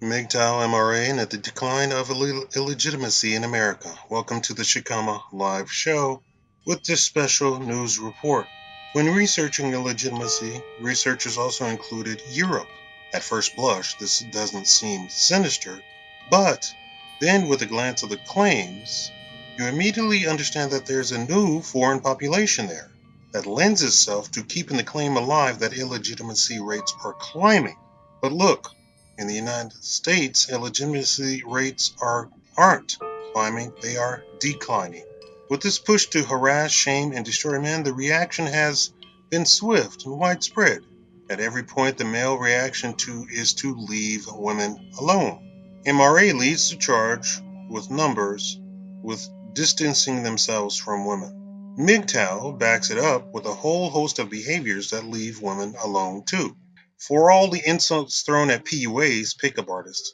MGTOW MRA and at the decline of illegitimacy in America. Welcome to the Shikama Live Show with this special news report. When researching illegitimacy, researchers also included Europe. At first blush, this doesn't seem sinister, but then with a glance at the claims, you immediately understand that there's a new foreign population there that lends itself to keeping the claim alive that illegitimacy rates are climbing. But look, in the United States, illegitimacy rates aren't climbing, they are declining. With this push to harass, shame, and destroy men, the reaction has been swift and widespread. At every point, the male reaction is to leave women alone. MRA leads the charge with numbers, with distancing themselves from women. MGTOW backs it up with a whole host of behaviors that leave women alone too. For all the insults thrown at PUA's pickup artists,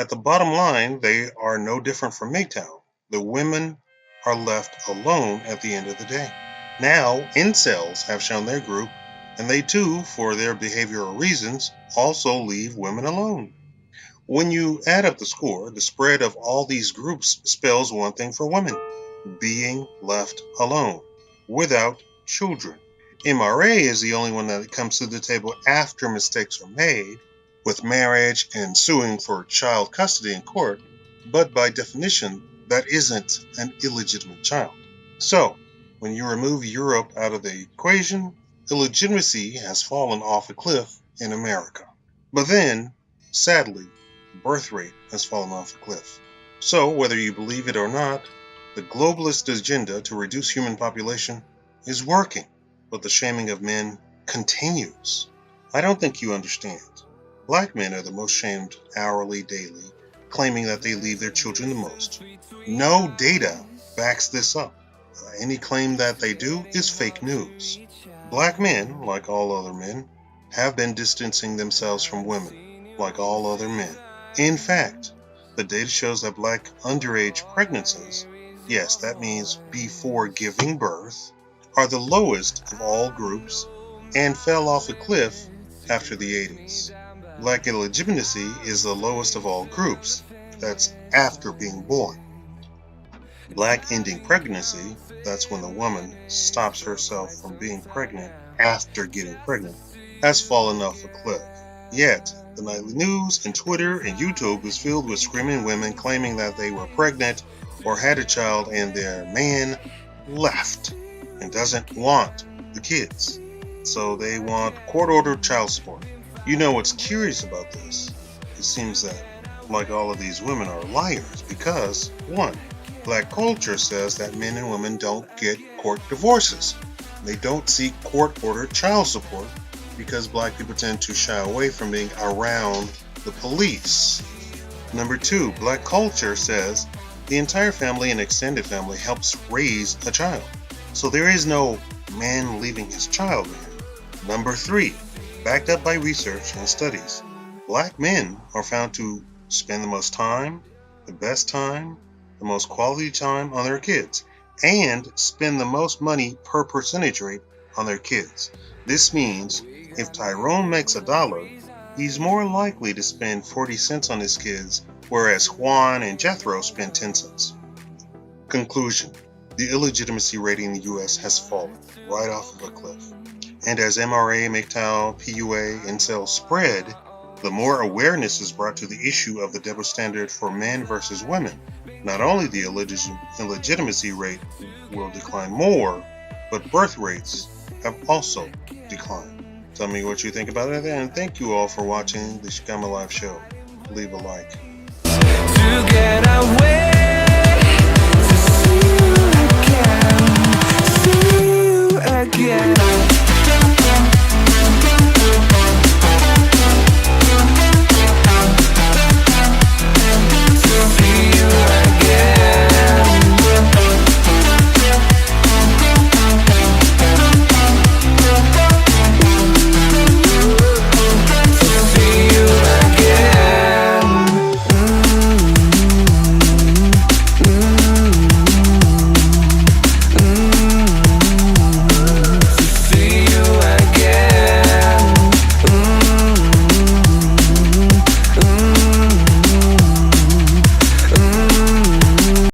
at the bottom line, they are no different from MGTOW. The women are left alone at the end of the day. Now, incels have shown their group, and they too, for their behavioral reasons, also leave women alone. When you add up the score, the spread of all these groups spells one thing for women: being left alone, without children. MRA is the only one that comes to the table after mistakes are made, with marriage and suing for child custody in court, but by definition, that isn't an illegitimate child. So, when you remove Europe out of the equation, illegitimacy has fallen off a cliff in America. But then, sadly, the birth rate has fallen off a cliff. So, whether you believe it or not, the globalist agenda to reduce human population is working. But the shaming of men continues. I don't think you understand. Black men are the most shamed hourly, daily, claiming that they leave their children the most. No data backs this up. Any claim that they do is fake news. Black men, like all other men, have been distancing themselves from women, like all other men. In fact, the data shows that black underage pregnancies, yes, that means before giving birth, are the lowest of all groups and fell off a cliff after the 80s. Black illegitimacy is the lowest of all groups, that's after being born. Black ending pregnancy, that's when the woman stops herself from being pregnant after getting pregnant, has fallen off a cliff. Yet, the nightly news and Twitter and YouTube is filled with screaming women claiming that they were pregnant or had a child and their man left and doesn't want the kids, so they want court-ordered child support. You know what's curious about this? It seems that, like all of these women, are liars because, 1, black culture says that men and women don't get court divorces. They don't seek court-ordered child support because black people tend to shy away from being around the police. Number 2, black culture says the entire family and extended family helps raise a child. So there is no man leaving his child here. Number 3, backed up by research and studies, black men are found to spend the most time, the best time, the most quality time on their kids, and spend the most money per percentage rate on their kids. This means if Tyrone makes $1, he's more likely to spend 40 cents on his kids, whereas Juan and Jethro spend 10 cents. Conclusion. The illegitimacy rating in the U.S. has fallen right off of a cliff. And as MRA, MGTOW, PUA, incels spread, the more awareness is brought to the issue of the double standard for men versus women. Not only the illegitimacy rate will decline more, but birth rates have also declined. Tell me what you think about it, and thank you all for watching the Shikama Live Show. Leave a like. To get away.